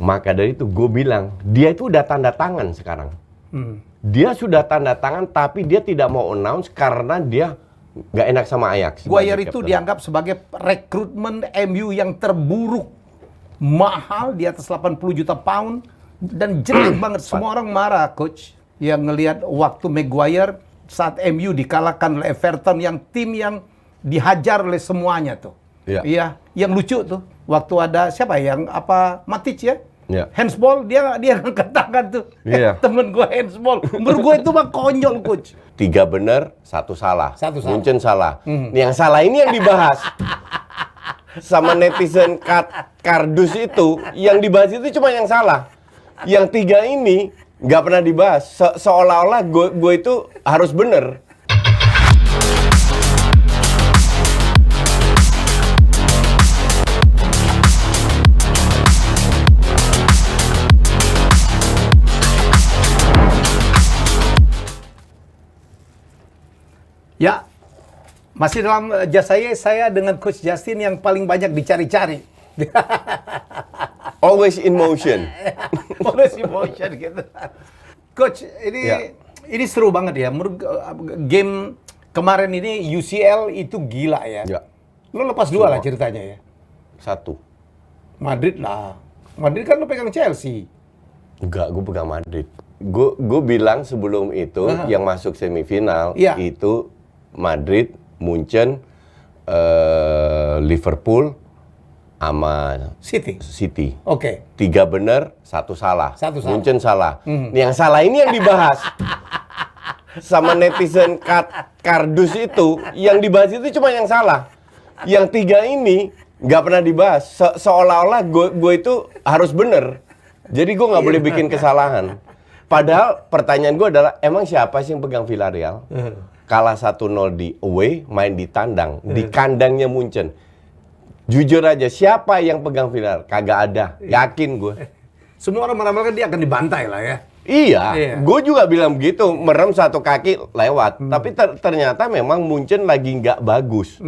Maka dari itu gue bilang, dia itu udah tanda tangan sekarang. Dia sudah tanda tangan, tapi dia tidak mau announce karena dia nggak enak sama Ajax. Maguire itu dianggap sebagai rekrutmen MU yang terburuk. Mahal, di atas 80 juta pound. Dan jelek banget. Semua orang marah, Coach. Yang ngelihat waktu Maguire saat MU dikalahkan oleh Everton, yang tim yang dihajar oleh semuanya tuh. Iya, yang lucu tuh. Waktu ada siapa yang Matic ya? Handsball, dia ngangkat tangan tuh. Temen gue handsball. Menurut gue itu mah konyol, Coach. 3 benar, 1 salah. Munchen salah. Yang salah ini yang dibahas. Sama netizen kardus itu, yang dibahas itu cuma yang salah. Yang 3 ini nggak pernah dibahas. Seolah-olah gue itu harus bener. Ya, masih dalam jas saya dengan Coach Justin yang paling banyak dicari-cari. Always in motion. Always in motion gitu. Coach, ini seru banget ya. Game kemarin ini UCL itu gila ya. Lo lepas 2 lah ceritanya ya. 1. Madrid lah. Madrid kan lo pegang Chelsea. Enggak, gue pegang Madrid. Gue bilang sebelum itu yang masuk semifinal itu Madrid, Munchen, Liverpool, sama City. Oke. 3 benar, 1 salah. Munchen salah. Yang salah ini yang dibahas. Sama netizen kardus itu, yang dibahas itu cuma yang salah. Yang 3 ini nggak pernah dibahas. Seolah-olah gue itu harus bener. Jadi gue nggak boleh bikin kesalahan. Padahal pertanyaan gue adalah, emang siapa sih yang pegang Villarreal? Kalah 1-0 di away, main di tandang. Di kandangnya Munchen. Jujur aja, siapa yang pegang Villarreal? Kagak ada. Yakin gue. Semua orang meramalkan dia akan dibantai lah ya. Iya. Gue juga bilang begitu. Merem 1 kaki lewat. Tapi ternyata memang Munchen lagi nggak bagus.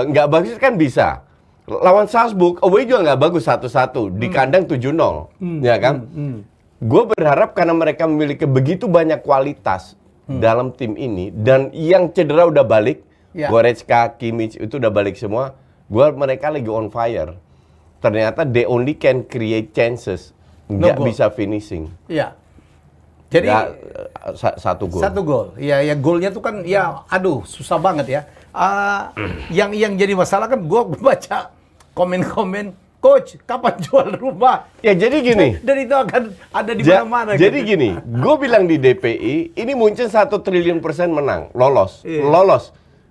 Nggak bagus kan bisa. Lawan Salzburg, away juga nggak bagus 1-1. Di kandang 7-0. Ya kan? Gue berharap karena mereka memiliki begitu banyak kualitas dalam tim ini, dan yang cedera udah balik, Goretzka, Kimmich itu udah balik semua. Mereka lagi on fire. Ternyata they only can create chances, nggak bisa finishing. Iya. Jadi 1 gol. 1 gol. Ya golnya tuh kan aduh susah banget ya. Yang jadi masalah kan gue baca komen-komen, Coach, kapan jual rumah? Ya jadi gini. Dan itu akan ada di mana-mana. Jadi gini, gue bilang di DPI, ini Munchen 1 triliun % menang, lolos.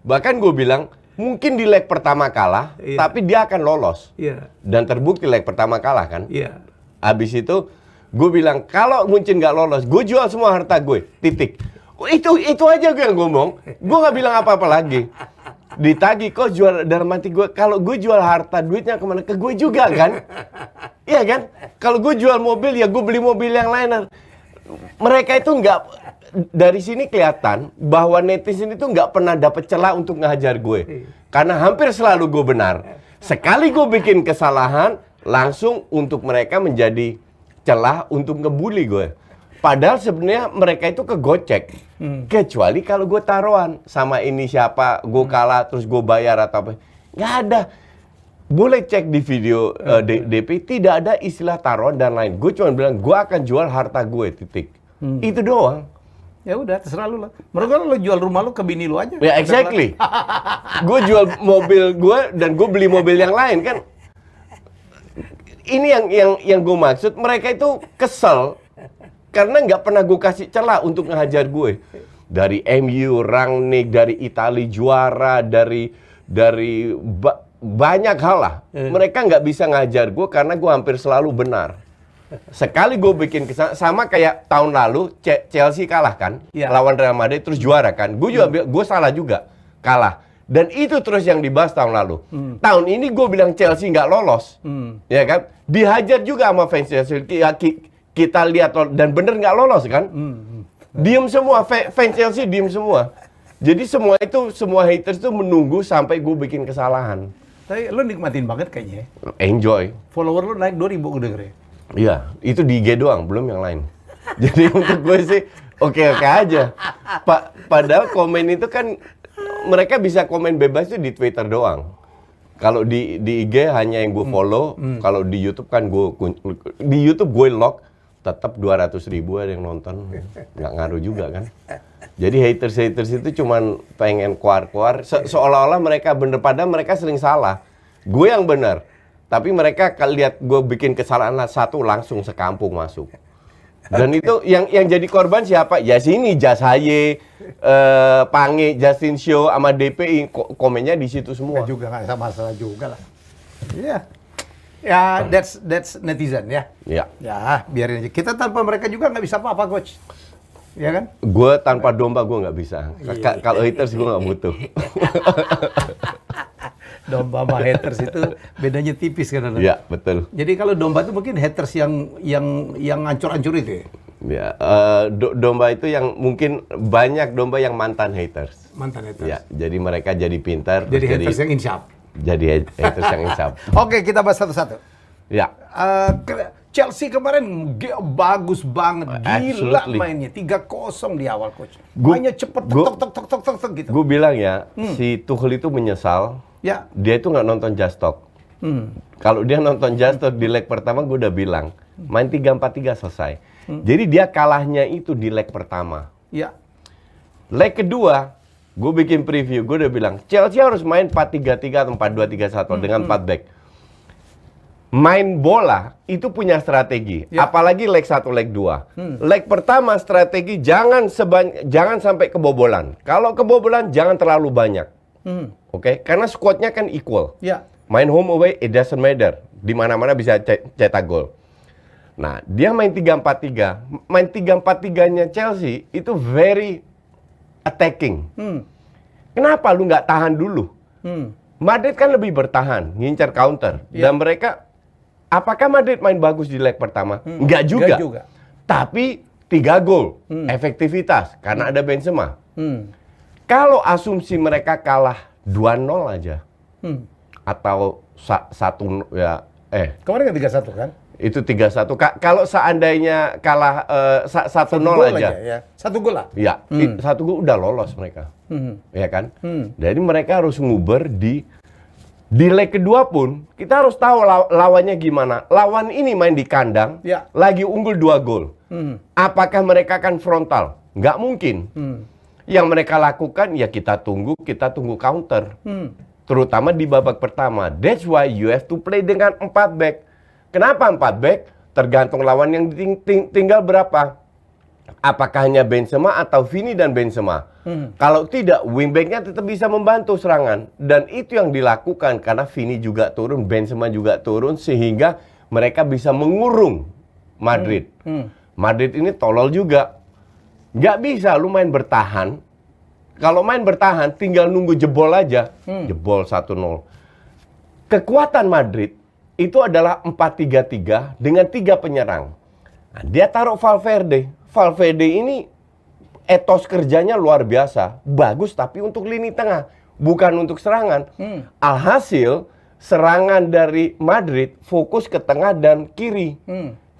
Bahkan gue bilang, mungkin di leg pertama kalah, tapi dia akan lolos. Dan terbukti leg pertama kalah kan. Habis itu, gue bilang, kalau Munchen nggak lolos, gue jual semua harta gue, titik. Itu aja gue yang ngomong. Gue nggak bilang apa-apa lagi. Ditagih, kok jual, dalam hati gue, kalau gue jual harta, duitnya kemana? Ke gue juga kan? Iya kan? Kalau gue jual mobil, ya gue beli mobil yang lain. Mereka itu nggak, dari sini kelihatan bahwa netizen itu nggak pernah dapet celah untuk ngehajar gue. Karena hampir selalu gue benar. Sekali gue bikin kesalahan, langsung untuk mereka menjadi celah untuk ngebully gue. Padahal sebenarnya mereka itu kegocek. Kecuali kalau gue taruhan sama ini siapa, gue kalah terus gue bayar atau apa. Nggak ada. Boleh cek di video DP, tidak ada istilah taruhan dan lain. Gue cuma bilang, gue akan jual harta gue, titik. Itu doang. Ya udah, terserah lu lah. Menurut gue lo jual rumah lu ke bini lu aja. Ya exactly. Gue jual mobil gue dan gue beli mobil yang lain kan. Ini yang gue maksud, mereka itu kesel. Karena nggak pernah gue kasih celah untuk ngehajar gue. Dari MU, Rangnick, dari Italia juara, dari banyak hal lah. Mereka nggak bisa ngajar gue karena gue hampir selalu benar. Sekali gue bikin kesalahan, sama kayak tahun lalu Chelsea kalah kan, lawan Real Madrid terus juara kan. Gue juga gue salah juga, kalah. Dan itu terus yang dibahas tahun lalu. Tahun ini gue bilang Chelsea nggak lolos, ya kan? Dihajar juga sama fans Chelsea. Kita lihat dan bener nggak lolos kan? Diem semua, fans Chelsea diem semua. Jadi semua haters itu menunggu sampai gue bikin kesalahan. Tapi lo nikmatin banget kayaknya. Enjoy. Follower lo naik 2.000 udah keren. Iya, itu di IG doang, belum yang lain. Jadi untuk gue sih oke-oke aja. Padahal komen itu kan mereka bisa komen bebas itu di Twitter doang. Kalau di IG hanya yang gue follow, kalau di YouTube kan di YouTube gue lock, tetap 200.000 ada yang nonton, nggak ngaruh juga kan. Jadi haters itu cuman pengen keluar-keluar, seolah-olah mereka bener, padahal mereka sering salah. Gue yang benar, tapi mereka kalau lihat gue bikin kesalahan satu langsung sekampung masuk. Dan itu yang jadi korban siapa? Ya sini Jas Haye, Pange, Justin Show, sama DPI komennya di situ semua. Juga nggak sama masalah juga lah. Iya. Ya, that's netizen ya. Ya. Ya, biarin aja. Kita tanpa mereka juga nggak bisa apa-apa, coach. Ya kan? Gue tanpa domba gue nggak bisa. Kalau haters gue nggak butuh. Domba sama haters itu bedanya tipis kan? Iya, betul. Jadi kalau domba itu mungkin haters yang ancur-ancur itu ya? Ya, domba itu yang mungkin banyak domba yang mantan haters. Mantan haters. Ya, jadi mereka jadi pintar. Jadi haters yang insaf. Jadi haters yang insaf. Oke, kita bahas satu-satu. Ya. Chelsea kemarin bagus banget, gila Absolutely. mainnya 3-0 di awal, coach. Mainnya cepet, tok gitu. Gue bilang ya, si Tuchel itu menyesal. Ya. Dia itu nggak nonton Just Talk. Kalau dia nonton Just Talk di leg pertama, gue udah bilang main 3-4-3 selesai. Jadi dia kalahnya itu di leg pertama. Ya. Leg kedua, gue bikin preview, gue udah bilang Chelsea harus main 4-3-3 atau 4-2-3-1 dengan 4 back. Main bola itu punya strategi, apalagi leg 1, leg 2. Leg pertama strategi jangan sampai kebobolan. Kalau kebobolan jangan terlalu banyak. Oke? Karena squadnya kan equal. Ya. Main home away it doesn't matter. Di mana-mana bisa cetak gol. Nah, dia main 3-4-3. Main 3-4-3-nya Chelsea itu very attacking. Kenapa lu nggak tahan dulu? Madrid kan lebih bertahan, ngincar counter. Dan mereka, apakah Madrid main bagus di leg pertama? Nggak juga. Tapi 3 gol, efektivitas, karena ada Benzema. Kalau asumsi mereka kalah 2-0 aja, atau 1 ya, Kemarin kan 3-1 kan? itu 3-1. Kalau seandainya kalah 1-0 aja. Ya. 1 gol lah. Ya, 1 gol udah lolos mereka. Ya kan? Jadi mereka harus nguber di leg kedua pun, kita harus tahu lawannya gimana. Lawan ini main di kandang, lagi unggul 2 gol. Apakah mereka akan frontal? Nggak mungkin. Yang mereka lakukan, ya kita tunggu counter. Terutama di babak pertama. That's why you have to play dengan 4 back. Kenapa 4 back? Tergantung lawan yang tinggal berapa. Apakah hanya Benzema atau Vini dan Benzema? Kalau tidak, wingbacknya tetap bisa membantu serangan. Dan itu yang dilakukan karena Vini juga turun, Benzema juga turun, sehingga mereka bisa mengurung Madrid. Madrid ini tolol juga. Nggak bisa lu main bertahan. Kalau main bertahan, tinggal nunggu jebol aja. Jebol 1-0. Kekuatan Madrid itu adalah 4-3-3 dengan 3 penyerang. Nah, dia taruh Valverde. Valverde ini etos kerjanya luar biasa. Bagus tapi untuk lini tengah. Bukan untuk serangan. Alhasil, serangan dari Madrid fokus ke tengah dan kiri.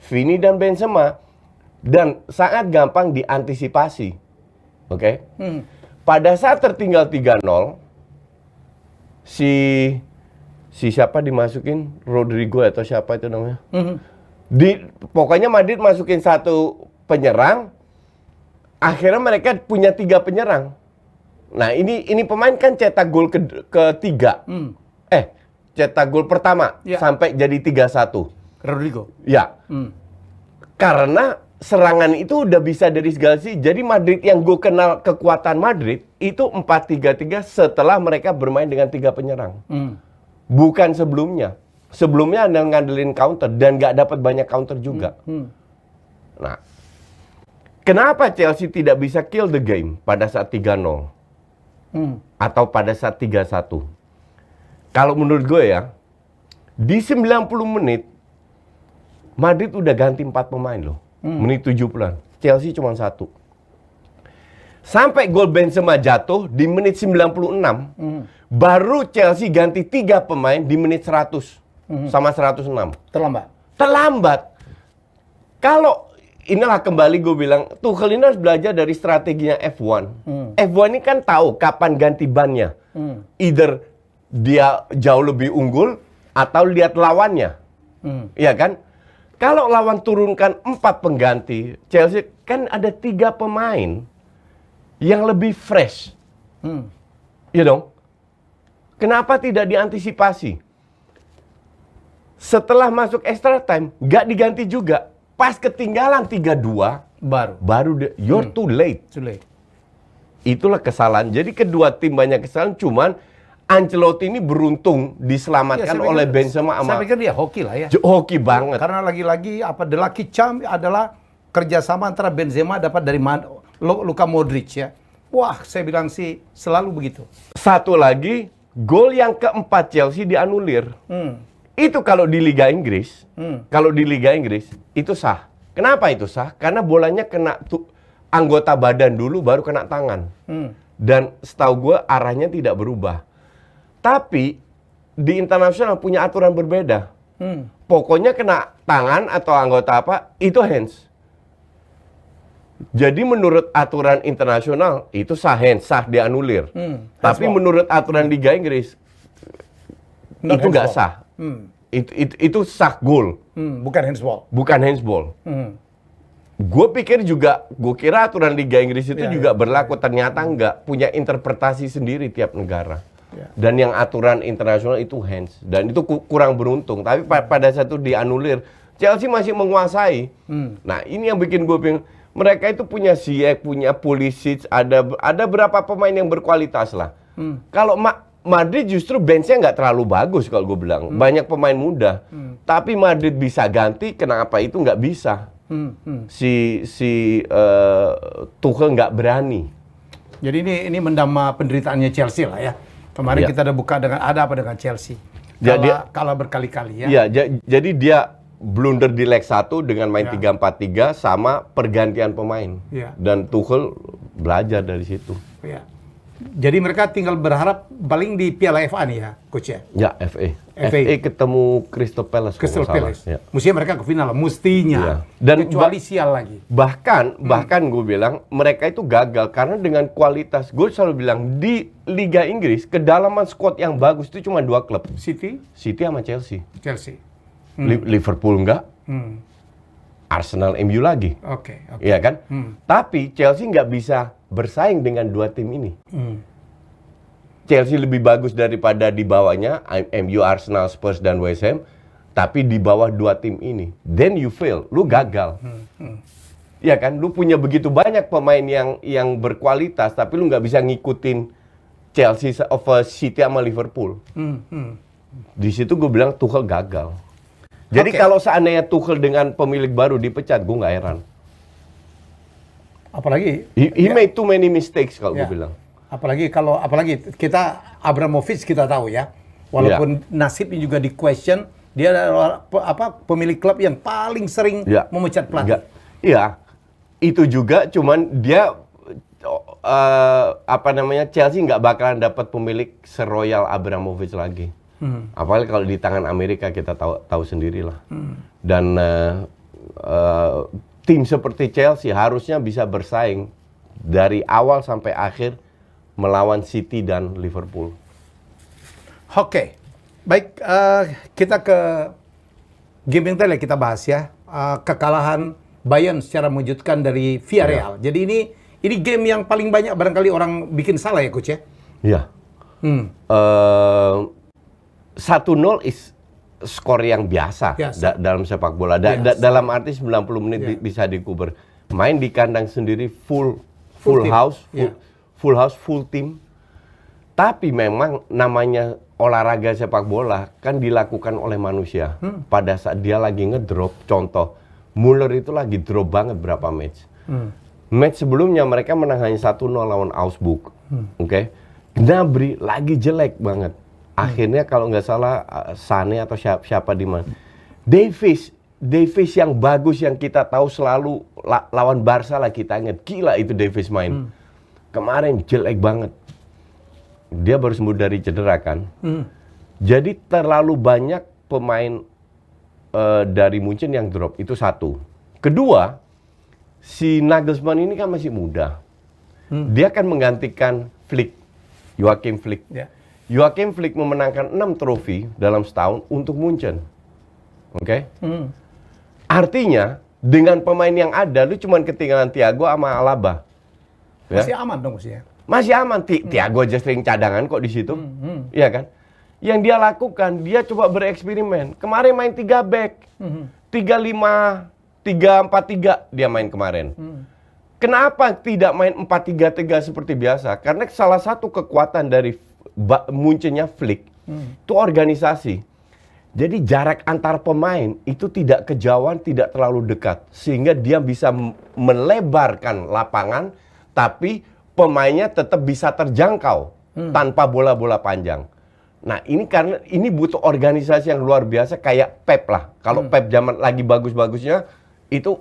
Vini dan Benzema. Dan sangat gampang diantisipasi. Oke? Pada saat tertinggal 3-0, si siapa dimasukin? Rodrigo atau siapa itu namanya? Pokoknya Madrid masukin 1 penyerang, akhirnya mereka punya 3 penyerang. Nah, ini pemain kan cetak gol ketiga. Cetak gol pertama sampai jadi 3-1. Rodrigo. Ya. Karena serangan itu udah bisa dari segala sisi. Jadi Madrid yang gue kenal kekuatan Madrid itu 4-3-3 setelah mereka bermain dengan 3 penyerang. Bukan sebelumnya. Sebelumnya Anda ngandelin counter dan nggak dapat banyak counter juga. Nah, kenapa Chelsea tidak bisa kill the game pada saat 3-0? Atau pada saat 3-1? Kalau menurut gue ya, di 90 menit, Madrid udah ganti 4 pemain loh. Menit 70-an. Chelsea cuma 1. Sampai gol Benzema jatuh di menit 96, baru Chelsea ganti 3 pemain di menit 100 sama 106. Terlambat. Terlambat. Kalau inilah kembali gue bilang, Tuchel ini harus belajar dari strateginya F1. F1 ini kan tahu kapan ganti bannya. Either dia jauh lebih unggul atau lihat lawannya. Iya kan? Kalau lawan turunkan 4 pengganti, Chelsea kan ada 3 pemain yang lebih fresh. Iya dong? Kenapa tidak diantisipasi? Setelah masuk extra time, nggak diganti juga. Pas ketinggalan 3-2, baru you're too late. Itulah kesalahan. Jadi kedua tim banyak kesalahan, cuman Ancelotti ini beruntung diselamatkan oleh Benzema sama. Saya pikir dia hoki lah ya. Hoki banget. Karena lagi-lagi the lucky charm adalah kerjasama antara Benzema dapat dari Luka Modric ya. Wah, saya bilang sih selalu begitu. Satu lagi, gol yang keempat Chelsea dianulir. Itu kalau di Liga Inggris, itu sah. Kenapa itu sah? Karena bolanya kena anggota badan dulu, baru kena tangan. Dan setahu gue arahnya tidak berubah. Tapi di internasional punya aturan berbeda. Pokoknya kena tangan atau anggota apa, itu hands. Jadi menurut aturan internasional itu sah hands, sah dianulir. Tapi menurut aturan Liga Inggris itu nggak sah. Itu sah gol. Bukan handsball. Bukan handsball. Gue kira aturan Liga Inggris itu juga berlaku. Ternyata nggak, punya interpretasi sendiri tiap negara. Dan yang aturan internasional itu hands. Dan itu kurang beruntung. Tapi pada saat itu dianulir, Chelsea masih menguasai. Nah ini yang bikin gue bingung. Mereka itu punya Ziyech, punya Pulisic, ada berapa pemain yang berkualitas lah. Kalau Madrid justru benchnya nggak terlalu bagus kalau gue bilang. Banyak pemain muda. Tapi Madrid bisa ganti, kenapa itu nggak bisa? Tuchel nggak berani. Jadi ini mendama penderitaannya Chelsea lah ya. Kemarin kita udah buka dengan dengan Chelsea. Kalah berkali-kali ya. Iya, jadi dia blunder di leg 1 dengan main 3-4-3 sama pergantian pemain. Dan Tuchel belajar dari situ. Jadi mereka tinggal berharap paling di Piala FA nih ya, coach ya? Ya, FA ketemu Crystal Palace. Ya. Mestinya mereka ke final, mestinya. Dan kecuali sial lagi. Bahkan gue bilang mereka itu gagal karena dengan kualitas. Gue selalu bilang di Liga Inggris kedalaman squad yang bagus itu cuma 2 klub. City sama Chelsea. Liverpool enggak. Arsenal, MU lagi. Oke. Iya kan? Tapi Chelsea nggak bisa bersaing dengan 2 tim ini. Chelsea lebih bagus daripada di bawahnya MU, Arsenal, Spurs dan West Ham, tapi di bawah 2 tim ini. Then you fail, lu gagal. Iya kan? Lu punya begitu banyak pemain yang berkualitas, tapi lu nggak bisa ngikutin Chelsea over City sama Liverpool. Di situ gue bilang Tuchel gagal. Jadi kalau seandainya Tuchel dengan pemilik baru dipecat, gue nggak heran. Apalagi he made too many mistakes kalau gue bilang. Apalagi kita Abramovich kita tahu ya. Walaupun nasibnya juga di question, dia adalah pemilik klub yang paling sering memecat pelatih. Iya. Itu juga cuman dia Chelsea nggak bakalan dapat pemilik seroyal Abramovich lagi. Apalagi kalau di tangan Amerika kita tahu sendirilah. Dan tim seperti Chelsea harusnya bisa bersaing dari awal sampai akhir melawan City dan Liverpool. Oke. Baik, kita ke game yang tadi kita bahas ya. Kekalahan Bayern secara mengejutkan dari Villarreal. Jadi ini game yang paling banyak barangkali orang bikin salah ya, coach ya? Iya. 1-0 is skor yang biasa dalam sepak bola. Dalam arti 90 menit bisa dikuber. Main di kandang sendiri full house, full team. Tapi memang namanya olahraga sepak bola kan dilakukan oleh manusia. Pada saat dia lagi ngedrop, contoh Muller itu lagi drop banget berapa match. Match sebelumnya mereka menang hanya 1-0 lawan Augsburg. Gnabry lagi jelek banget. Akhirnya kalau nggak salah Sané atau siapa di mana. Davies yang bagus yang kita tahu selalu lawan Barca lah kita ingat. Gila itu Davies main. Kemarin jelek banget. Dia baru sembuh dari cedera kan. Jadi terlalu banyak pemain dari Munchen yang drop, itu satu. Kedua, si Nagelsmann ini kan masih muda. Dia akan menggantikan Flick, Joachim Flick. Ya. Joachim Flick memenangkan 6 trofi dalam setahun untuk Munchen. Oke? Artinya, dengan pemain yang ada, lu cuma ketinggalan Thiago sama Alaba. Ya? Masih aman dong ya. Masih aman. Thiago aja sering cadangan kok di situ. Iya kan? Yang dia lakukan, dia coba bereksperimen. Kemarin main 3 back. 3-5, 3-4-3 dia main kemarin. Kenapa tidak main 4-3-3 seperti biasa? Karena salah satu kekuatan dari Munchennya Flick itu organisasi. Jadi jarak antar pemain itu tidak kejauhan, tidak terlalu dekat. Sehingga dia bisa melebarkan lapangan, tapi pemainnya tetap bisa terjangkau tanpa bola-bola panjang. Nah, ini karena ini butuh organisasi yang luar biasa kayak Pep lah. Kalau Pep zaman lagi bagus-bagusnya itu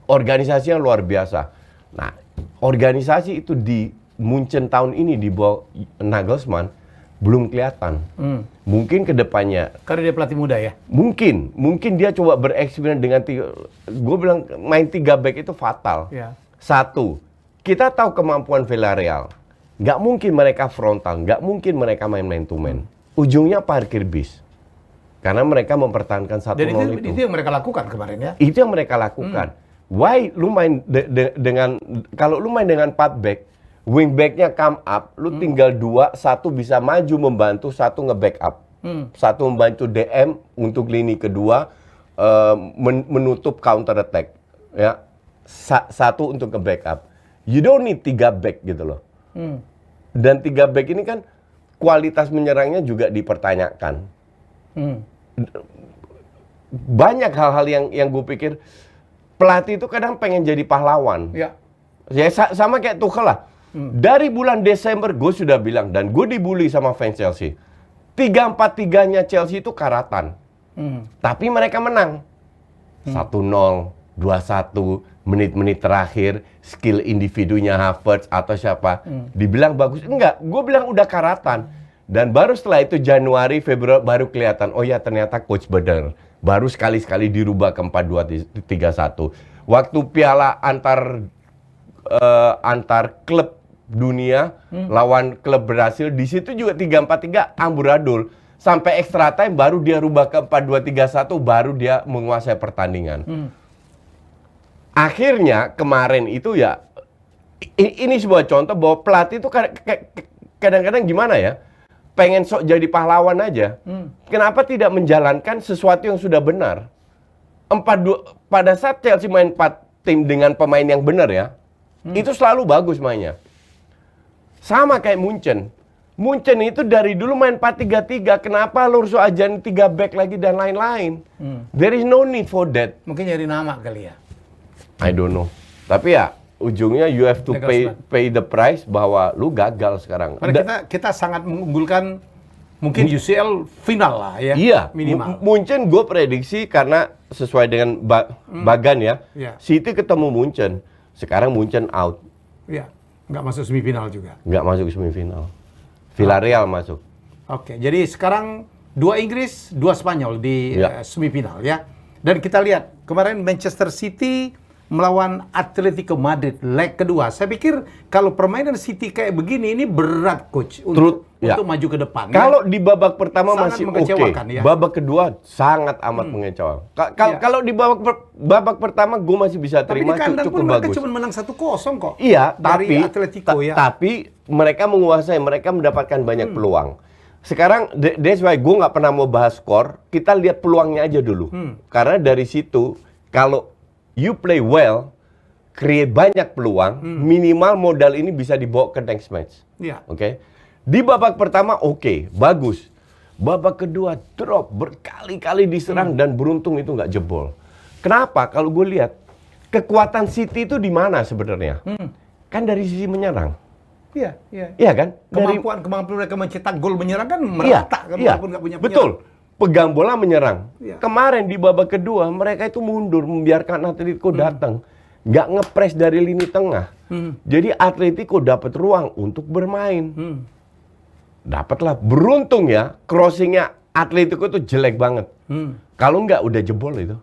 organisasi yang luar biasa. Nah, organisasi itu di Munchen tahun ini di bawah Nagelsmann belum kelihatan. Mungkin kedepannya. Karena dia pelatih muda ya. Mungkin dia coba bereksperimen dengan gue bilang main 3 back itu fatal. Ya. Satu, kita tahu kemampuan Villarreal. Nggak mungkin mereka frontal, nggak mungkin mereka main man to man. Ujungnya parkir bis. Karena mereka mempertahankan 1-0 itu yang mereka lakukan kemarin ya. Itu yang mereka lakukan. Why lu main dengan kalau lu main dengan 4 back, wing backnya come up, lu tinggal 2, 1 bisa maju membantu, 1 nge-backup. 1 membantu DM untuk lini kedua menutup counter attack. Ya. 1 untuk nge-backup. You don't need 3 back gitu loh. Dan 3 back ini kan kualitas menyerangnya juga dipertanyakan. Banyak hal-hal yang gue pikir pelatih itu kadang pengen jadi pahlawan. Ya. Ya sama kayak Tuchel lah. Dari bulan Desember gue sudah bilang dan gue dibully sama fans Chelsea. 3-4-3-nya Chelsea itu karatan. Tapi mereka menang. 1-0, 2-1, menit-menit terakhir skill individunya Havertz atau siapa dibilang bagus. Enggak, gue bilang udah karatan. Dan baru setelah itu Januari, Februari baru kelihatan, oh ya ternyata coach bener. Baru sekali-sekali dirubah ke 4-2-3-1. Waktu piala antar klub dunia lawan klub Brasil, di situ juga 3-4-3 amburadul. Sampai extra time baru dia rubah ke 4-2-3-1, baru dia menguasai pertandingan. Akhirnya kemarin itu ya, ini sebuah contoh bahwa pelatih itu kadang-kadang gimana ya, pengen sok jadi pahlawan aja. Kenapa tidak menjalankan sesuatu yang sudah benar? 4-2 pada saat Chelsea main 4 tim dengan pemain yang benar ya, itu selalu bagus mainnya. Sama kayak Munchen. Munchen itu dari dulu main 4-3-3, kenapa lo harus ajarin 3 back lagi dan lain-lain? There is no need for that. Mungkin nyari nama kali ya. I don't know. Tapi ya ujungnya you have to pay the price bahwa lu gagal sekarang. Karena kita sangat mengunggulkan mungkin UCL final lah ya. Iya, minimal. Munchen gue prediksi karena sesuai dengan Bagan ya. City ketemu Munchen. Sekarang Munchen out. Iya, nggak masuk semifinal juga. Nggak masuk semifinal. Villarreal masuk. Oke, jadi sekarang 2 Inggris, 2 Spanyol di semifinal ya. Dan kita lihat kemarin Manchester City melawan Atletico Madrid leg kedua. Saya pikir kalau permainan City kayak begini ini berat coach untuk maju ke depan. Kalau di babak pertama sangat masih oke. Ya. Babak kedua sangat amat mengecewakan. Kalau di babak pertama gue masih bisa terima, cukup bagus. Mereka cuma menang 1-0 kok. Iya, dari Atletico ya. Tapi mereka menguasai, mereka mendapatkan banyak peluang. Sekarang that's why gue nggak pernah mau bahas skor. Kita lihat peluangnya aja dulu. Karena dari situ kalau you play well, create banyak peluang, minimal modal ini bisa dibawa ke next match. Oke? Di babak pertama bagus. Babak kedua drop, berkali-kali diserang dan beruntung itu nggak jebol. Kenapa? Kalau gue lihat, kekuatan City itu di mana sebenarnya? Kan dari sisi menyerang. Iya kan? Kemampuan mereka mencetak gol menyerang kan merata kan walaupun nggak punya penyerang. Betul. Pegang bola menyerang. Kemarin di babak kedua mereka itu mundur membiarkan Atletico datang, nggak ngepres dari lini tengah. Jadi Atletico dapat ruang untuk bermain. Dapatlah, beruntung ya crossingnya Atletico itu jelek banget. Kalau nggak udah jebol itu.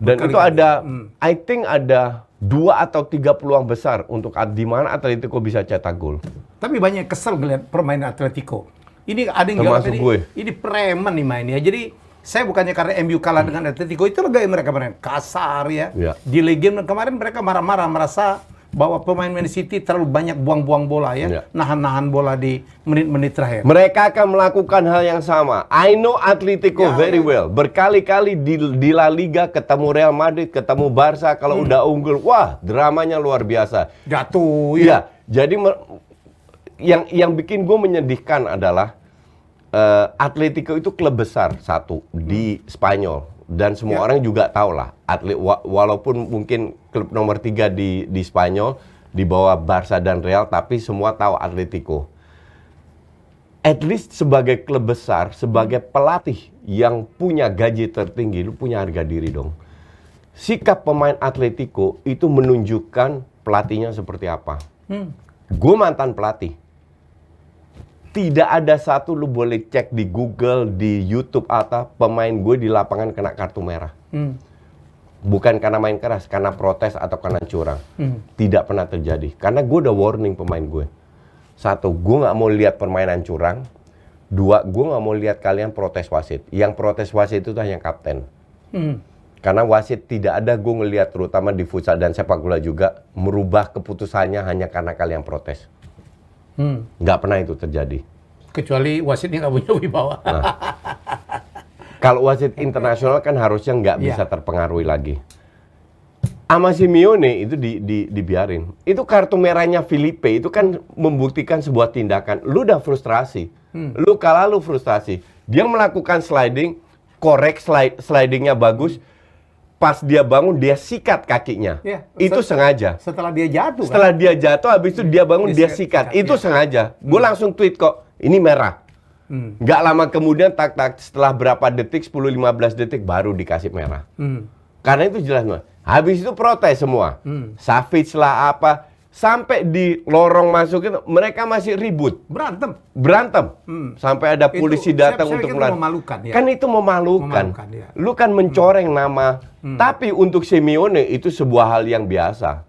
Dan itu ada, I think ada 2 atau 3 peluang besar untuk di mana Atletico bisa cetak gol. Tapi banyak kesel ngeliat permainan Atletico. Ini ada yang Termasuk gue. Ini preman nih mainnya. Jadi saya bukannya karena MU kalah dengan Atletico, itu gaya mereka main kasar ya. Di Liga kemarin mereka marah-marah, merasa bahwa pemain Man City terlalu banyak buang-buang bola ya, nahan-nahan bola di menit-menit terakhir. Mereka akan melakukan hal yang sama. I know Atletico very well. Berkali-kali di La Liga ketemu Real Madrid, ketemu Barca, kalau udah unggul, wah dramanya luar biasa. Jatuh ya. Jadi yang bikin gue menyedihkan adalah Atletico itu klub besar satu di Spanyol. Dan semua orang juga tahu lah, walaupun mungkin klub nomor 3 di Spanyol, di bawah Barca dan Real, tapi semua tahu Atletico. At least sebagai klub besar, sebagai pelatih yang punya gaji tertinggi, lu punya harga diri dong. Sikap pemain Atletico itu menunjukkan pelatihnya seperti apa. Gue mantan pelatih. Tidak ada satu lu boleh cek di Google, di YouTube atau pemain gue di lapangan kena kartu merah. Bukan karena main keras, karena protes atau karena curang. Tidak pernah terjadi. Karena gue udah warning pemain gue. 1, gue nggak mau lihat permainan curang. 2, gue nggak mau lihat kalian protes wasit. Yang protes wasit itu hanya kapten. Karena wasit tidak ada gue ngelihat, terutama di futsal dan sepak bola juga, merubah keputusannya hanya karena kalian protes. Nggak pernah itu terjadi. Kecuali wasitnya nggak punya wibawa. Kalau wasit internasional kan harusnya nggak bisa terpengaruhi lagi. Sama Simeone itu dibiarin. Itu kartu merahnya Felipe itu kan membuktikan sebuah tindakan. Lu udah frustrasi. Lu kalah, lu frustrasi. Dia melakukan sliding, korek slidingnya bagus. Pas dia bangun, dia sikat kakinya. Itu sengaja. Setelah dia jatuh. Setelah dia jatuh, habis itu dia bangun, dia sikat. Itu sengaja. Gue langsung tweet kok, ini merah. Nggak lama kemudian, setelah berapa detik, 10-15 detik, baru dikasih merah. Karena itu jelas. Habis itu protes semua. Savic lah apa. Sampai di lorong masuk itu, mereka masih ribut. Berantem. Sampai ada polisi datang untuk memalukan. Kan itu memalukan. Lu kan mencoreng nama. Tapi untuk Simeone itu sebuah hal yang biasa.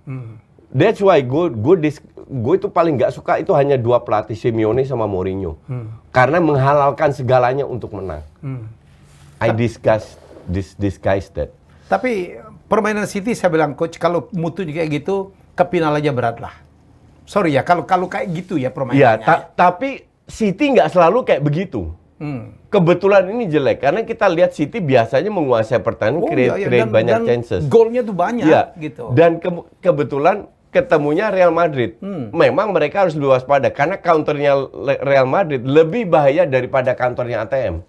That's why gue itu paling nggak suka itu hanya 2 pelatih, Simeone sama Mourinho. Karena menghalalkan segalanya untuk menang. I disguise that. Tapi permainan City saya bilang, coach, kalau mutunya kayak gitu, ke final aja berat lah. Sorry ya, kalau kayak gitu ya permainannya. Ya, tapi City nggak selalu kayak begitu. Kebetulan ini jelek, karena kita lihat City biasanya menguasai pertandingan, create banyak chances. Golnya tuh banyak gitu. Dan kebetulan ketemunya Real Madrid. Memang mereka harus waspada, karena counternya Real Madrid lebih bahaya daripada counternya ATM.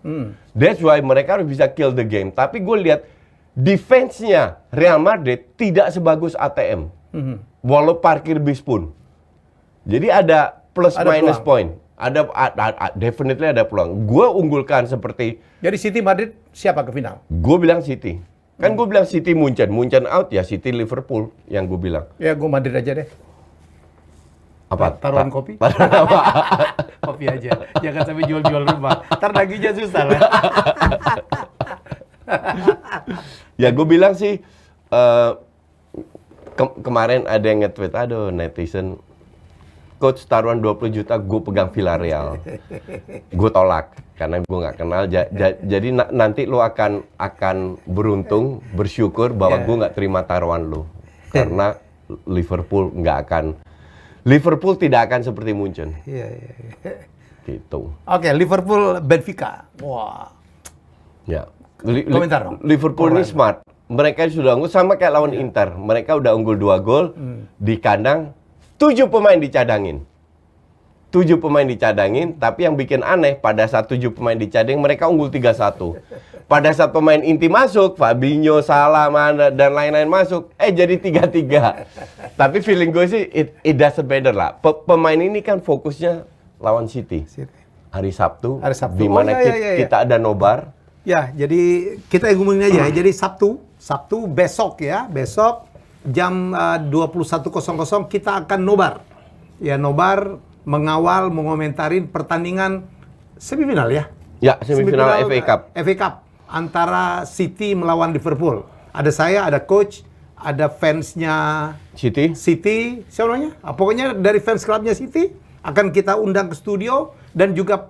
That's why mereka harus bisa kill the game. Tapi gue lihat defense-nya Real Madrid tidak sebagus ATM. Walau parkir bis pun. Jadi ada plus minus point. Ada definitely ada peluang. Gue unggulkan seperti. Jadi City Madrid siapa ke final? Gue bilang City. Kan gue bilang City Munchen out ya City Liverpool yang gue bilang. Ya gue Madrid aja deh. Apa? Taruhan kopi? Kopi aja. Jangan sampai jual-jual rumah. Ntar daginya susah lah. Ya gue bilang sih. Kemarin ada yang nge-tweet, aduh netizen, coach taruhan 20 juta gue pegang Villarreal. Gue tolak karena gue nggak kenal. Jadi nanti lo akan beruntung, bersyukur bahwa gue nggak terima taruhan lo. Karena Liverpool tidak akan seperti Munchen. Gitu. Oke, Liverpool Benfica. Wah. Ya. Komentar dong. Liverpool ini smart. Mereka sudah unggul sama kayak lawan Inter. Mereka udah unggul 2 gol di kandang. 7 pemain dicadangin. 7 pemain dicadangin, tapi yang bikin aneh pada saat 7 pemain dicadang mereka unggul 3-1. Pada saat pemain inti masuk, Fabinho, Salah, dan lain-lain masuk, jadi 3-3. Tapi feeling gue sih it doesn't matter lah. Pemain ini kan fokusnya lawan City. Hari Sabtu. Di mana kita ada nobar. Ya, jadi kita ngomongin aja. Jadi Sabtu besok ya, besok jam 21.00 kita akan nobar. Ya, nobar mengawal, mengomentarin pertandingan semifinal ya. Ya, semifinal FA Cup. FA Cup antara City melawan Liverpool. Ada saya, ada coach, ada fansnya City. siapa namanya? Pokoknya dari fans clubnya City akan kita undang ke studio, dan juga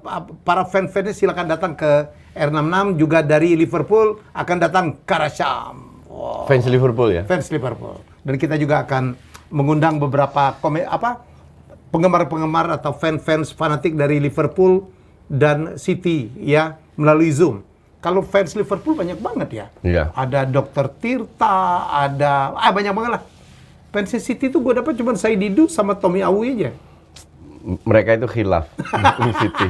para fan-fansnya silakan datang ke R66. Juga dari Liverpool akan datang Karasham. Wow. Fans Liverpool ya? Fans Liverpool. Dan kita juga akan mengundang beberapa penggemar-penggemar atau fans fanatik dari Liverpool dan City ya, melalui Zoom. Kalau fans Liverpool banyak banget ya. Iya. Ada Dr. Tirta, ada banyak banget lah. Fans City tuh gue dapat cuma Saididu sama Tommy Awi aja. Mereka itu khilaf dukung City.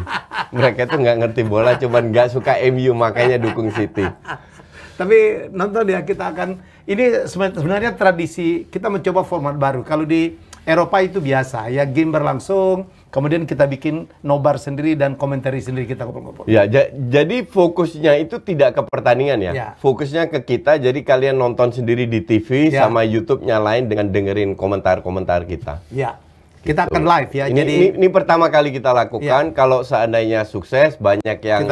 Mereka itu nggak ngerti bola, cuman nggak suka MU makanya dukung City. Tapi nonton ya, kita akan, ini sebenarnya tradisi, kita mencoba format baru. Kalau di Eropa itu biasa ya, game berlangsung, kemudian kita bikin nobar sendiri dan komentari sendiri, kita ngobrol-ngobrol. Ya, jadi fokusnya itu tidak ke pertandingan ya. Ya. Fokusnya ke kita, jadi kalian nonton sendiri di TV Ya. sama YouTube nyalain dengan dengerin komentar-komentar kita. Ya, kita Gitu. akan live ya. Ini pertama kali kita lakukan. Kalau seandainya sukses, banyak yang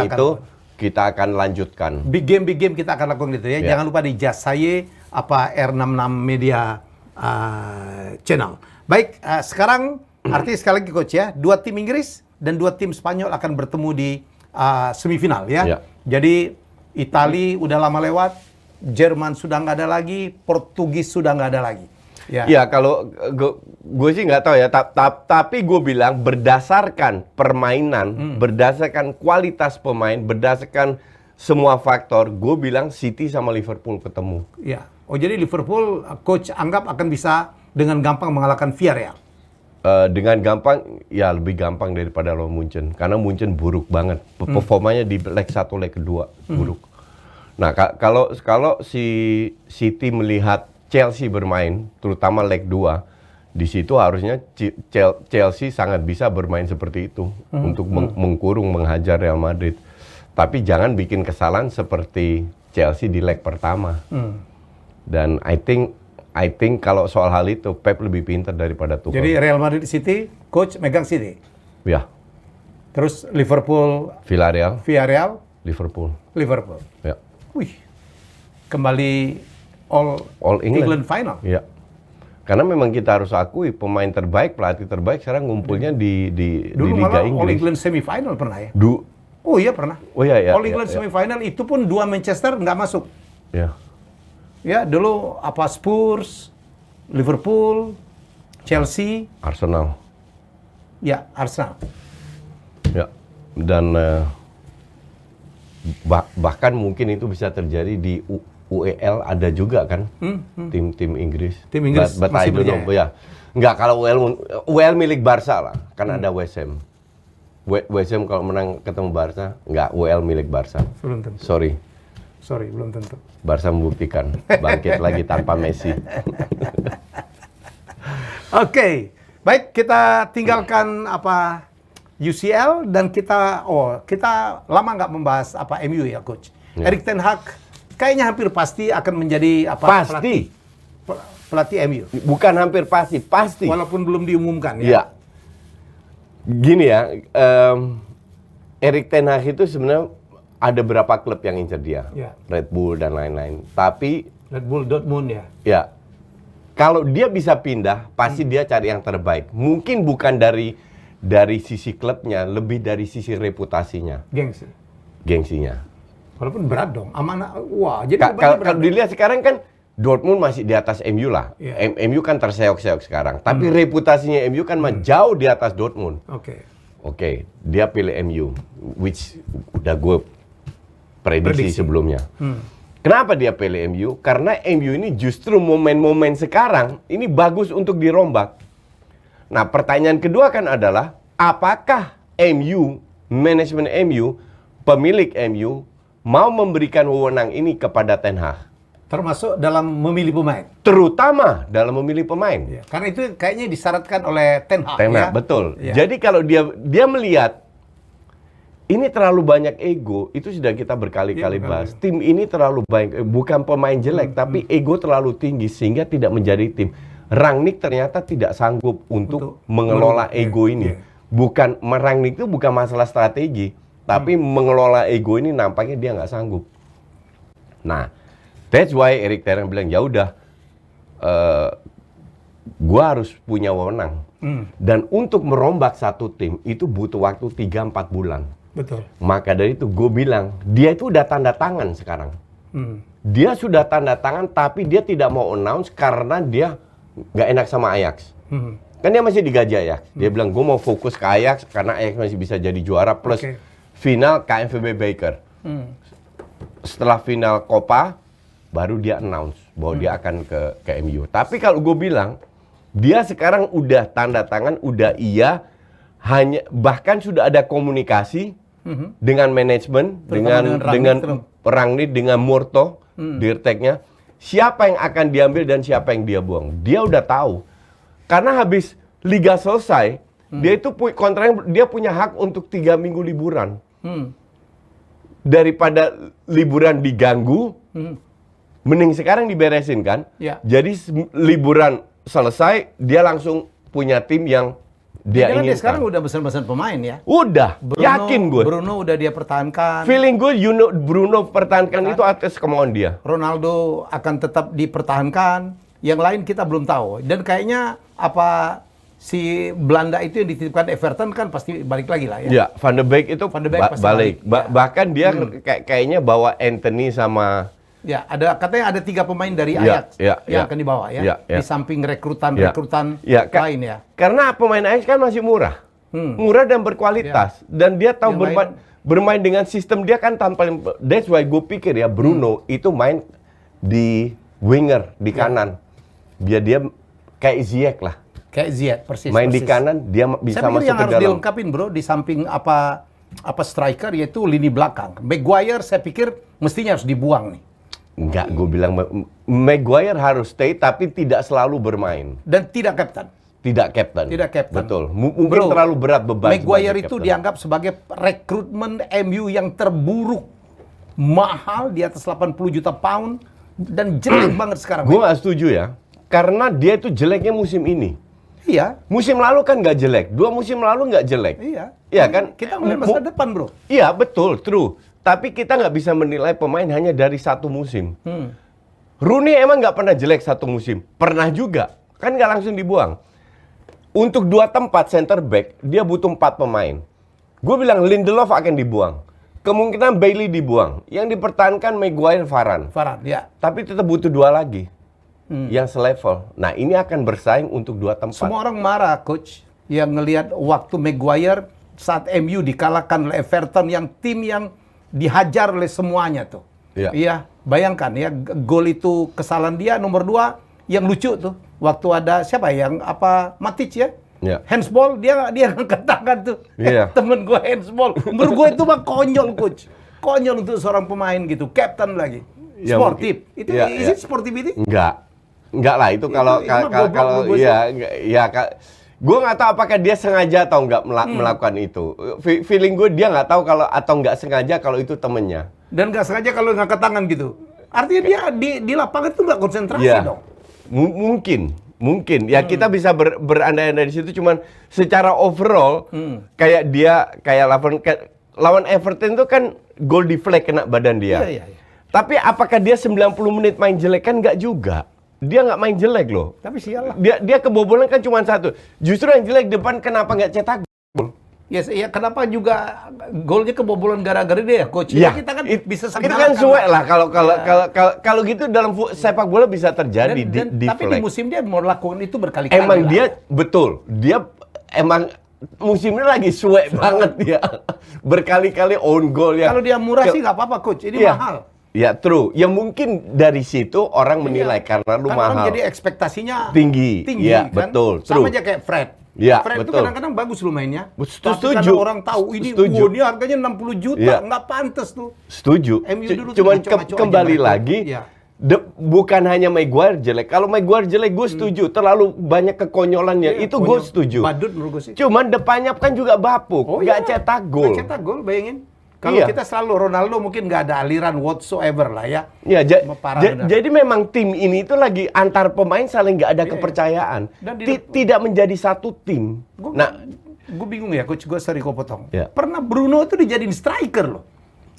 kita akan lanjutkan. Big game kita akan lakukan gitu ya. Ya. Jangan lupa di Just Saye R66 Media Channel. Baik, sekarang artinya sekali lagi coach ya, 2 tim Inggris dan 2 tim Spanyol akan bertemu di semifinal ya. Ya. Jadi Itali udah lama lewat, Jerman sudah nggak ada lagi, Portugis sudah nggak ada lagi. Ya, kalau gue sih nggak tahu ya, tapi gue bilang berdasarkan permainan, berdasarkan kualitas pemain, berdasarkan semua faktor, gue bilang City sama Liverpool ketemu. Ya. Oh, jadi Liverpool coach anggap akan bisa dengan gampang mengalahkan Villarreal. Dengan gampang, ya lebih gampang daripada lawan Munchen, karena Munchen buruk banget, performanya di leg 1, leg kedua buruk. Nah, kalau si City melihat Chelsea bermain, terutama leg 2, di situ harusnya Chelsea sangat bisa bermain seperti itu untuk mengkurung, menghajar Real Madrid. Tapi jangan bikin kesalahan seperti Chelsea di leg pertama. Dan I think kalau soal hal itu Pep lebih pintar daripada Tuchel. Jadi Real Madrid City, coach megang City. Ya. Terus Liverpool, Villarreal, Liverpool. Ya. Wih, kembali All England final. Ya. Karena memang kita harus akui pemain terbaik, pelatih terbaik sekarang ngumpulnya di Dulu Liga malah Inggris. All England semifinal pernah ya? Oh iya pernah. Oh iya ya. All England semifinal itu pun 2 Manchester nggak masuk. Ya. Ya, dulu Spurs, Liverpool, Chelsea, Arsenal. ya Arsenal. Ya. Dan bahkan mungkin itu bisa terjadi di UEL, ada juga kan tim-tim Inggris. Tim Inggris But masih I don't know, ya. Enggak, kalau UEL milik Barca lah, kan ada West Ham. West Ham kalau menang ketemu Barca, enggak, UEL milik Barca. Belum tentu. Sorry, Belum tentu. Barca membuktikan bangkit lagi tanpa Messi. Oke, baik, kita tinggalkan UCL dan kita lama nggak membahas MU ya coach. Erik ten Hag kayaknya hampir pasti akan menjadi pelatih MU. Bukan hampir pasti. Walaupun belum diumumkan ya. Ya. Gini ya, Erik ten Hag itu sebenarnya ada berapa klub yang incer dia, Ya. Red Bull dan lain-lain. Tapi Red Bull Dortmund ya. ya, kalau dia bisa pindah, pasti dia cari yang terbaik. Mungkin bukan dari sisi klubnya, lebih dari sisi reputasinya, gengsinya. Walaupun berat dong, amanah. Wah, jadi Kalau dilihat sekarang kan Dortmund masih di atas MU lah. Yeah. MU kan terseok-seok sekarang. Tapi reputasinya MU kan jauh di atas Dortmund. Oke, dia pilih MU, which udah gue prediksi sebelumnya. Kenapa dia pilih MU? Karena MU ini justru momen-momen sekarang ini bagus untuk dirombak. Nah, pertanyaan kedua kan adalah apakah manajemen MU, pemilik MU mau memberikan wewenang ini kepada Ten Hag? Termasuk dalam memilih pemain. Terutama dalam memilih pemain. Ya, karena itu kayaknya disyaratkan oleh Ten Hag. Ten Hag, ya? betul. Ya. Jadi kalau dia melihat ini terlalu banyak ego, itu sudah kita berkali-kali bahas. Tim ini terlalu banyak, bukan pemain jelek, tapi ego terlalu tinggi sehingga tidak menjadi tim. Rangnick ternyata tidak sanggup untuk mengelola ego ini. Bukan Rangnick itu bukan masalah strategi, tapi mengelola ego ini nampaknya dia nggak sanggup. Nah, That's why Erik Ten Hag bilang, ya udah, gua harus punya wewenang. Dan untuk merombak satu tim itu butuh waktu 3-4 bulan. Betul. Maka dari itu gue bilang, dia itu udah tanda tangan sekarang. Dia sudah tanda tangan, tapi dia tidak mau announce karena dia nggak enak sama Ajax. Kan dia masih digaji Ajax. Dia bilang, gue mau fokus ke Ajax karena Ajax masih bisa jadi juara plus final KNVB Beker. Setelah final Copa, baru dia announce bahwa dia akan ke MU. Tapi kalau gue bilang, dia sekarang udah tanda tangan, udah hanya bahkan sudah ada komunikasi dengan manajemen, dengan Rangnick, dengan Murto, Dirteknya, siapa yang akan diambil dan siapa yang dia buang. Dia udah tahu. Karena habis liga selesai, dia itu kontraknya, dia punya hak untuk 3 minggu liburan. Daripada liburan diganggu, mending sekarang diberesin kan. Jadi liburan selesai, dia langsung punya tim yang dia inginkan. Dia sekarang udah pesan-pesan pemain ya. Udah, yakin gue. Bruno udah dia pertahankan. Feeling gue, Bruno pertahankan itu atas kemauan dia. Ronaldo akan tetap dipertahankan. Yang lain kita belum tahu. Dan kayaknya apa si Belanda itu yang dititipkan Everton kan pasti balik lagi lah ya. Ya, Van de Beek itu pasti balik. Ya. Bahkan dia kayaknya bawa Anthony sama. Ya, katanya ada 3 pemain dari Ajax yang akan dibawa ya. Di samping rekrutan lain ya. Karena pemain Ajax kan masih murah. Murah dan berkualitas. Dan dia tahu bermain dengan sistem dia kan tanpa. That's why gue pikir ya Bruno itu main di winger di kanan. Biar dia kayak Ziyech lah. Kayak Ziyech persis. Main di kanan dia bisa masuk ke dalam. Saya pikir yang harus dilengkapin bro di samping apa striker yaitu lini belakang. Maguire saya pikir mestinya harus dibuang nih. Enggak, gue bilang Maguire harus stay tapi tidak selalu bermain. Dan tidak kapten. Tidak kapten. Betul. Mungkin terlalu berat beban. Maguire itu dianggap sebagai rekrutmen MU yang terburuk. Mahal di atas 80 juta pound dan jelek banget sekarang. Gue gak setuju ya. Karena dia itu jeleknya musim ini. Iya. Musim lalu kan nggak jelek. 2 musim lalu nggak jelek. Iya. Iya kan? Kita melihat masa depan bro. Iya betul, true. Tapi kita nggak bisa menilai pemain hanya dari 1 musim. Rooney emang nggak pernah jelek 1 musim. Pernah juga. Kan nggak langsung dibuang. Untuk 2 tempat center back, dia butuh 4 pemain. Gue bilang Lindelof akan dibuang. Kemungkinan Bailey dibuang. Yang dipertahankan Maguire, Varane, ya. Tapi tetap butuh 2 lagi. Yang selevel. Nah ini akan bersaing untuk 2 tempat. Semua orang marah coach. Yang ngelihat waktu Maguire saat MU dikalahkan oleh Everton yang tim yang dihajar oleh semuanya tuh. Iya, bayangkan ya gol itu kesalahan dia nomor 2 yang lucu tuh. Waktu ada siapa yang Matic ya? Handsball dia angkat tangan tuh. Temen gue handsball. Menurut gue itu mah konyol coach. Konyol untuk seorang pemain gitu, captain lagi. Sportif. Itu is it sportivity? Enggak lah itu kalau gue nggak tahu apakah dia sengaja atau nggak melakukan itu. Feeling gue dia nggak tahu kalau atau nggak sengaja kalau itu temennya. Dan nggak sengaja kalau ngangkat tangan gitu. Artinya dia di lapangan itu nggak konsentrasi dong. Mungkin. Ya kita bisa berandai-andai di situ. Cuman secara overall kayak lawan Everton itu kan gol deflect kena badan dia. Iya. Tapi apakah dia 90 menit main jelek kan nggak juga. Dia nggak main jelek loh. Tapi sialah. Dia kebobolan kan cuma 1. Justru yang jelek depan kenapa nggak cetak gol? Ya kenapa juga golnya kebobolan gara-gara dia coach? Ya, kita kan bisa itu kan suwe lah kalau gitu dalam sepak bola bisa terjadi tapi di musim dia mau lakukan itu berkali-kali. Emang dia betul. Dia emang musimnya lagi suwe banget dia. Berkali-kali own goal ya. Kalau dia murah sih nggak apa-apa coach. Ini mahal. Ya true. Ya mungkin dari situ orang menilai karena lu mahal. Orang jadi ekspektasinya tinggi. Ya kan? betul. Sama aja kayak Fred. Ya, Fred itu kadang-kadang bagus lu mainnya. Setuju. Tapi orang tahu ini dia harganya 60 juta, nggak pantas tuh. Setuju. Cuman kembali lagi, bukan hanya Maguire jelek. Kalau Maguire jelek gue setuju. Terlalu banyak kekonyolannya. Itu gue setuju. Badut menurut gue sih. Cuman depannya kan juga bapuk. Nggak cetak gol. Nggak cetak gol, bayangin. Kalau kita selalu Ronaldo mungkin nggak ada aliran whatsoever lah ya. Jadi memang tim ini itu lagi antar pemain saling nggak ada kepercayaan. Tidak menjadi satu tim. Gue bingung ya coach, gue potong. Pernah Bruno itu dijadiin striker loh.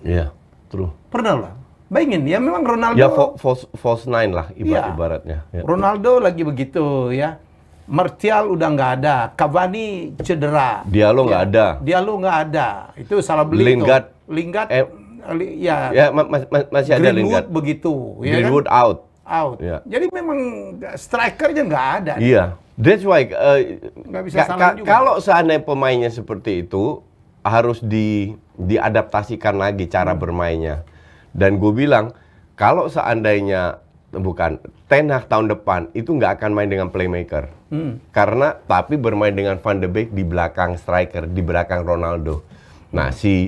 Iya, true. Pernah lah. Bayangin, ya memang Ronaldo. Ya false nine lah ibaratnya. Ya. Ronaldo lagi begitu ya. Martial udah nggak ada, Cavani cedera. Diallo nggak ada. Diallo nggak ada. Itu salah beli Lingard. Masih ada Lingard. Greenwood begitu. Greenwood ya kan? out. Ya. Jadi memang strikernya nggak ada. Iya. That's why nggak bisa salahin juga. kalau seandainya pemainnya seperti itu harus diadaptasikan lagi cara bermainnya. Dan gue bilang kalau seandainya Ten Hag tahun depan itu nggak akan main dengan playmaker. Karena tapi bermain dengan Van de Beek di belakang striker, di belakang Ronaldo. Nah, si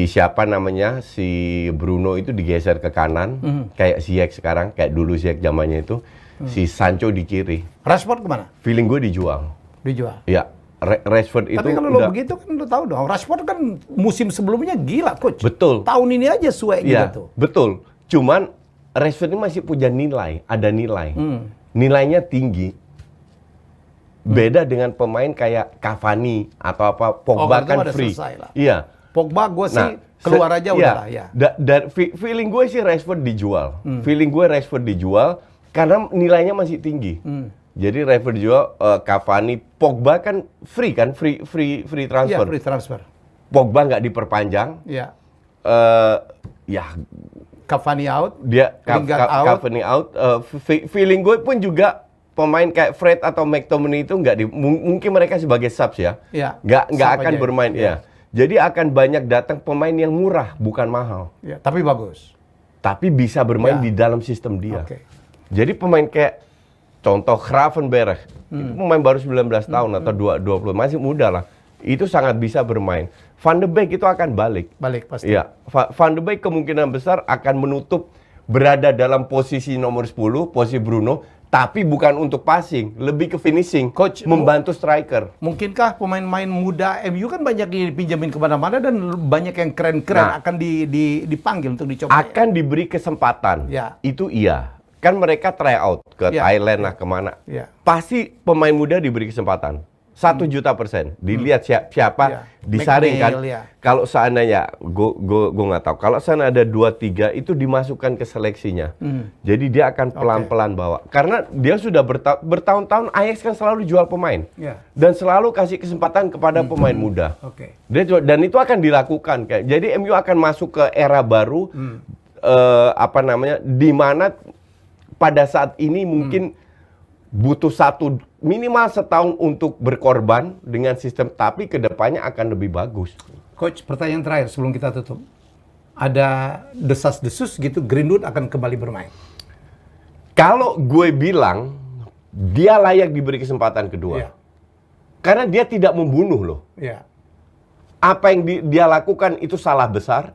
siapa namanya? Si Bruno itu digeser ke kanan, kayak Ziyech sekarang, kayak dulu Ziyech zamannya itu. Si Sancho di kiri. Rashford kemana? Feeling gue dijual. Dijual. Ya, Rashford itu. Tapi kalau lo begitu kan lo tahu dong, Rashford kan musim sebelumnya gila, coach. Betul. Tahun ini aja suek Ya, gitu. betul. Cuman Rashford ini masih punya nilai, ada nilai. Nilainya tinggi. Beda dengan pemain kayak Cavani atau apa, Pogba kan free. Iya. Pogba gue sih keluar aja udah lah ya. Feeling gue sih Rashford dijual. Feeling gue Rashford dijual karena nilainya masih tinggi. Jadi Rashford dijual, Cavani, Pogba kan free transfer. Iya, free transfer. Pogba nggak diperpanjang. Iya. Ya Cavani out, Cavani out. Feeling gue pun juga pemain kayak Fred atau McTominay itu mungkin mereka sebagai subs ya. Nggak akan bermain ya. Jadi akan banyak datang pemain yang murah bukan mahal. Ya, tapi bagus. Tapi bisa bermain di dalam sistem dia. Okay. Jadi pemain kayak contoh Gravenberch itu pemain baru 19 tahun atau 20 masih muda lah. Itu sangat bisa bermain. Van de Beek itu akan balik. Balik pasti. Ya, Van de Beek kemungkinan besar akan menutup berada dalam posisi nomor 10, posisi Bruno, tapi bukan untuk passing, lebih ke finishing, coach membantu striker. Mungkinkah pemain-pemain muda MU kan banyak dipinjamin kemana-mana dan banyak yang keren-keren akan dipanggil untuk dicoba. Akan diberi kesempatan. Ya. Itu iya. Kan mereka try out ke Thailand lah kemana. Ya. Pasti pemain muda diberi kesempatan. 1.000.000%. Dilihat siapa disaring kan. Kalau seandainya gue nggak tahu. Kalau seandainya ada 2-3 itu dimasukkan ke seleksinya. Jadi dia akan pelan-pelan bawa. Karena dia sudah bertahun-tahun Ajax kan selalu jual pemain. Dan selalu kasih kesempatan kepada pemain muda. Dan itu akan dilakukan kayak. Jadi MU akan masuk ke era baru di mana pada saat ini mungkin butuh minimal setahun untuk berkorban dengan sistem, tapi kedepannya akan lebih bagus. Coach, pertanyaan terakhir sebelum kita tutup. Ada desas-desus gitu, Greenwood akan kembali bermain? Kalau gue bilang, dia layak diberi kesempatan kedua. Karena dia tidak membunuh loh. Apa yang dia lakukan itu salah besar.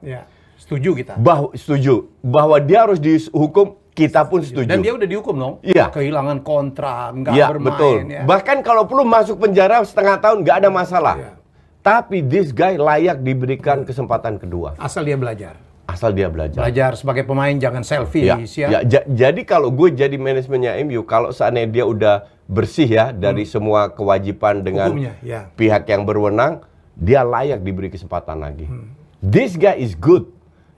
Setuju kita. Setuju. Bahwa dia harus dihukum. Kita pun setuju. Dan dia udah dihukum dong. Iya. Kehilangan kontrak, nggak bermain. Betul. Bahkan kalau perlu masuk penjara setengah tahun nggak ada masalah. Tapi this guy layak diberikan kesempatan kedua. Asal dia belajar. Belajar sebagai pemain jangan selfish ya. Jadi kalau gue jadi manajemennya MU, kalau seandainya dia udah bersih ya dari semua kewajiban dengan pihak yang berwenang, dia layak diberi kesempatan lagi. This guy is good.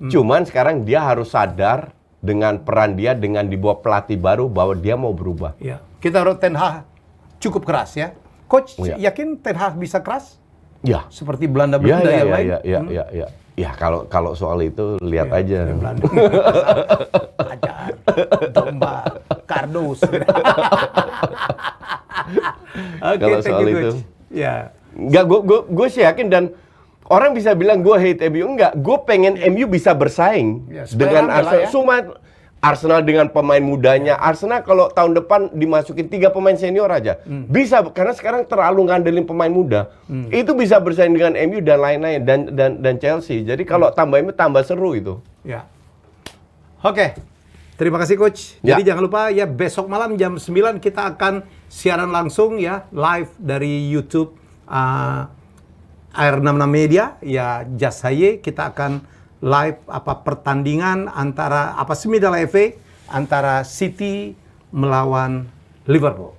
Cuman sekarang dia harus sadar dengan peran dia, dengan dibawa pelatih baru bahwa dia mau berubah. Kita harus Ten Hag cukup keras ya. Coach yakin Ten Hag bisa keras? Ya. Seperti Belanda-Belanda yang lain? Ya, kalau soal itu lihat aja. Ajar, domba, kardus. Kalau soal itu. Enggak, gue sih yakin dan orang bisa bilang gue hate MU, enggak. Gue pengen MU bisa bersaing dengan Arsenal. Arsenal dengan pemain mudanya. Arsenal kalau tahun depan dimasukin 3 pemain senior aja. Bisa, karena sekarang terlalu ngandelin pemain muda. Itu bisa bersaing dengan MU dan lain-lain. Dan Chelsea. Jadi kalau tambah MU tambah seru itu. Oke. Terima kasih Coach. Jadi jangan lupa ya besok malam jam 9 kita akan siaran langsung ya. Live dari YouTube AR66 Media, ya Just Haye, kita akan live pertandingan antara semifinal FA antara City melawan Liverpool.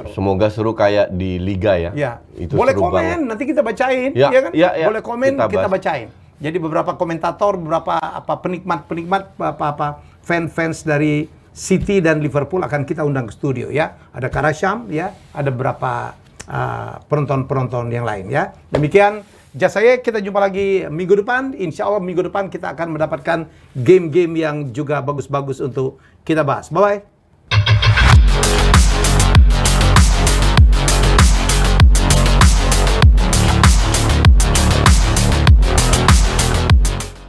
Semoga seru kayak di Liga ya. Itu boleh komen, nanti kita bacain, ya kan? Boleh komen, kita bacain. Jadi beberapa komentator, beberapa penikmat-penikmat, fans dari City dan Liverpool akan kita undang ke studio ya. Ada Karasham ya, ada beberapa penonton-penonton yang lain ya. Demikian jasa saya, kita jumpa lagi minggu depan. Insya Allah minggu depan kita akan mendapatkan game-game yang juga bagus-bagus untuk kita bahas. Bye-bye.